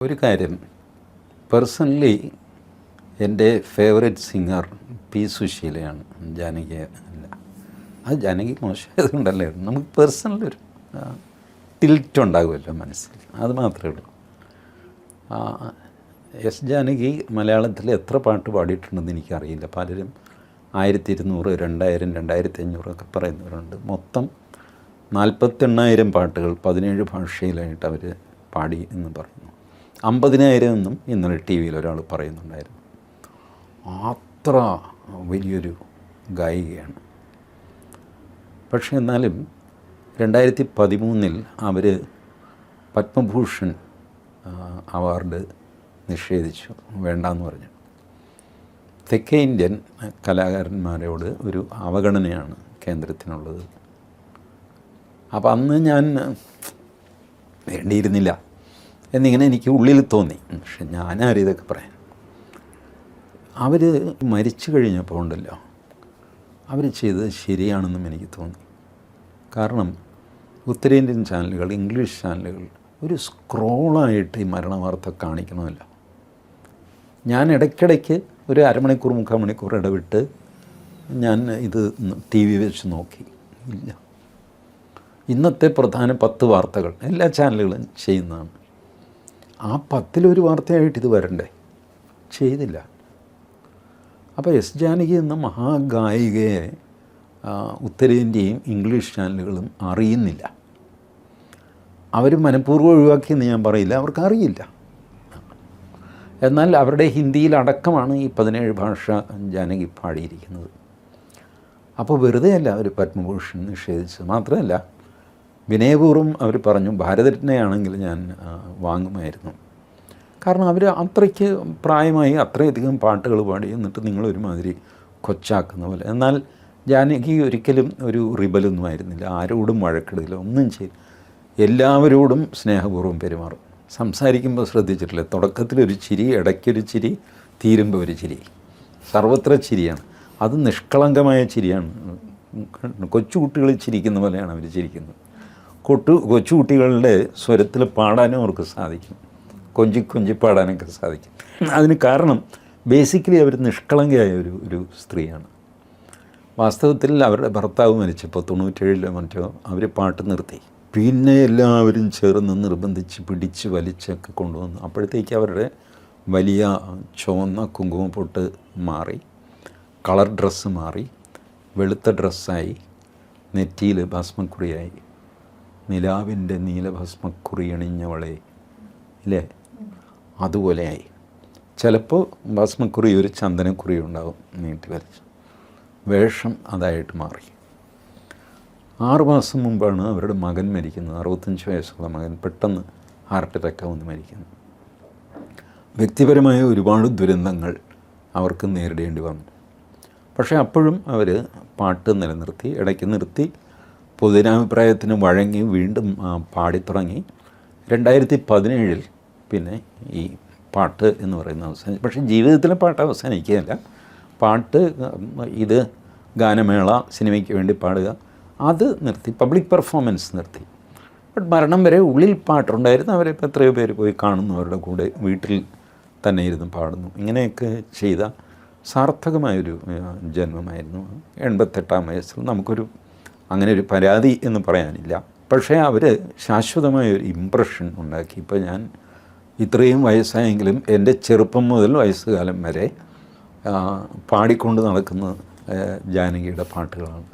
ഒരു കാര്യം, പേഴ്സണലി എൻ്റെ ഫേവറേറ്റ് സിംഗർ പി സുശീലയാണ്, ജാനകി അല്ല. അത് ജാനകി മോശമായതുകൊണ്ടല്ലേ, നമുക്ക് പേഴ്സണലി ഒരു ടിൽറ്റ് ഉണ്ടാകുമല്ലോ മനസ്സിൽ, അത് മാത്രമേ ഉള്ളൂ. എസ് ജാനകി മലയാളത്തിൽ എത്ര പാട്ട് പാടിയിട്ടുണ്ടെന്ന് എനിക്കറിയില്ല. പലരും 1200, 2000, 2500 ഒക്കെ പറയുന്നവരുണ്ട്. മൊത്തം 48,000 പാട്ടുകൾ 17 ഭാഷയിലായിട്ട് അവർ പാടി എന്ന് പറയുന്നു. 50,000 എന്നും ഇന്നലെ ടി വിയിൽ ഒരാൾ പറയുന്നുണ്ടായിരുന്നു. അത്ര വലിയൊരു ഗായികയാണ്. പക്ഷേ എന്നാലും 2013 അവർ പത്മഭൂഷൺ അവാർഡ് നിഷേധിച്ചു, വേണ്ടാന്ന് പറഞ്ഞു. തെക്കേ ഇന്ത്യൻ കലാകാരന്മാരോട് ഒരു അവഗണനയാണ് കേന്ദ്രത്തിനുള്ളത്. അപ്പം അന്ന് ഞാൻ വേണ്ടിയിരുന്നില്ല എന്നിങ്ങനെ എനിക്ക് ഉള്ളിൽ തോന്നി. പക്ഷെ ഞാനാരും ഇതൊക്കെ പറയാൻ. അവർ മരിച്ചു കഴിഞ്ഞപ്പോൾ ഉണ്ടല്ലോ, അവർ ചെയ്തത് ശരിയാണെന്നും എനിക്ക് തോന്നി. കാരണം ഉത്തരേന്ത്യൻ ചാനലുകൾ, ഇംഗ്ലീഷ് ചാനലുകൾ ഒരു സ്ക്രോളായിട്ട് ഈ മരണവാർത്ത കാണിക്കണമല്ലോ. ഞാൻ ഇടയ്ക്കിടയ്ക്ക് ഒരു അരമണിക്കൂർ 3/4 മണിക്കൂർ ഇടവിട്ട് ഞാൻ ഇത് ടി വി വെച്ച് നോക്കി. ഇല്ല, ഇന്നത്തെ പ്രധാന 10 വാർത്തകൾ എല്ലാ ചാനലുകളും ചെയ്യുന്നതാണ്. ആ 10-ലൊരു വാർത്തയായിട്ട് ഇത് വരണ്ടേ? ചെയ്തില്ല. അപ്പോൾ എസ് ജാനകി എന്ന മഹാഗായികയെ ഉത്തരേന്ത്യയും ഇംഗ്ലീഷ് ചാനലുകളും അറിയുന്നില്ല. അവർ മനഃപൂർവ്വം ഒഴിവാക്കിയെന്ന് ഞാൻ പറയില്ല, അവർക്കറിയില്ല. എന്നാൽ അവരുടെ ഹിന്ദിയിലടക്കമാണ് ഈ 17 ഭാഷ ജാനകി പാടിയിരിക്കുന്നത്. അപ്പോൾ വെറുതെ അല്ല അവർ പത്മഭൂഷൺ നിഷേധിച്ചത്. മാത്രമല്ല, വിനയപൂർവ്വം അവർ പറഞ്ഞു ഭാരതരത്നയാണെങ്കിൽ ഞാൻ വാങ്ങുമായിരുന്നു. കാരണം അവർ അത്രയ്ക്ക് പ്രായമായി അത്രയധികം പാട്ടുകൾ പാടി, എന്നിട്ട് നിങ്ങളൊരുമാതിരി കൊച്ചാക്കുന്ന പോലെ. എന്നാൽ ജാനകി ഒരിക്കലും ഒരു റിബലൊന്നും ആയിരുന്നില്ല, ആരോടും വഴക്കിടില്ല, ഒന്നും ചെയ്യില്ല. എല്ലാവരോടും സ്നേഹപൂർവ്വം പെരുമാറും. സംസാരിക്കുമ്പോൾ ശ്രദ്ധിച്ചിട്ടില്ല, തുടക്കത്തിലൊരു ചിരി, ഇടയ്ക്കൊരു ചിരി, തീരുമ്പോൾ ഒരു ചിരി, സർവത്ര ചിരിയാണ്. അത് നിഷ്കളങ്കമായ ചിരിയാണ്. കൊച്ചുകുട്ടികൾ ചിരിക്കുന്ന പോലെയാണ് അവർ ചിരിക്കുന്നത്. കൊച്ചുകുട്ടികളുടെ സ്വരത്തിൽ പാടാനും അവർക്ക് സാധിക്കും, കൊഞ്ചി പാടാനൊക്കെ സാധിക്കും. അതിന് കാരണം ബേസിക്കലി അവർ നിഷ്കളങ്കയായ ഒരു സ്ത്രീയാണ്. വാസ്തവത്തിൽ അവരുടെ ഭർത്താവ് മരിച്ചപ്പോൾ 97-ലോ മറ്റോ അവർ പാട്ട് നിർത്തി. പിന്നെ എല്ലാവരും ചേർന്ന് നിർബന്ധിച്ച് പിടിച്ച് വലിച്ചൊക്കെ കൊണ്ടുവന്നു. അപ്പോഴത്തേക്ക് അവരുടെ വലിയ ചുവന്ന കുങ്കുമപ്പൊട്ട് മാറി, കളർ ഡ്രസ്സ് മാറി, വെളുത്ത ഡ്രസ്സായി, നെറ്റിയിൽ ഭസ്മക്കുറിയായി. നിലാവിൻ്റെ നീലഭസ്മക്കുറി അണിഞ്ഞവളെ ഇല്ലേ, അതുപോലെയായി. ചിലപ്പോൾ ഭസ്മക്കുറി ഒരു ചന്ദനക്കുറി ഉണ്ടാവും നീട്ടി വരച്ച്. വേഷം അതായിട്ട് മാറി. 6 മാസം മുമ്പാണ് അവരുടെ മകൻ മരിക്കുന്നത്. 65 വയസ്സുള്ള മകൻ പെട്ടെന്ന് ഹാർട്ട് അറ്റാക്ക് വന്ന് മരിക്കുന്നു. വ്യക്തിപരമായ ഒരുപാട് ദുരന്തങ്ങൾ അവർക്ക് നേരിടേണ്ടി വന്നു. പക്ഷേ അപ്പോഴും അവർ പാട്ട് നിലനിർത്തി, ഇടയ്ക്ക് നിർത്തി, പൊതുജനാഭിപ്രായത്തിന് വഴങ്ങി വീണ്ടും പാടിത്തുടങ്ങി. 2017 പിന്നെ ഈ പാട്ട് എന്ന് പറയുന്ന അവസാനിച്ചു. പക്ഷേ ജീവിതത്തിലെ പാട്ട് അവസാനിക്കുകയല്ല. പാട്ട് ഇത് ഗാനമേള, സിനിമയ്ക്ക് വേണ്ടി പാടുക, അത് നിർത്തി, പബ്ലിക് പെർഫോമൻസ് നിർത്തി. ബട്ട് മരണം വരെ ഉള്ളിൽ പാട്ടുണ്ടായിരുന്നു. അവരിപ്പോൾ എത്രയോ പേര് പോയി കാണുന്നു, അവരുടെ കൂടെ വീട്ടിൽ തന്നെ ഇരുന്ന് പാടുന്നു. ഇങ്ങനെയൊക്കെ ചെയ്ത സാർത്ഥകമായൊരു ജന്മമായിരുന്നു. 88-ാം വയസ്സിൽ നമുക്കൊരു അങ്ങനെ ഒരു പരാതി എന്ന് പറയാനില്ല. പക്ഷേ അവർ ശാശ്വതമായൊരു ഇമ്പ്രഷൻ ഉണ്ടാക്കി. ഇപ്പോൾ ഞാൻ ഇത്രയും വയസ്സായെങ്കിലും എൻ്റെ ചെറുപ്പം മുതൽ വയസ്സുകാലം വരെ പാടിക്കൊണ്ട് നടക്കുന്ന ജാനകിയുടെ പാട്ടുകളാണ്.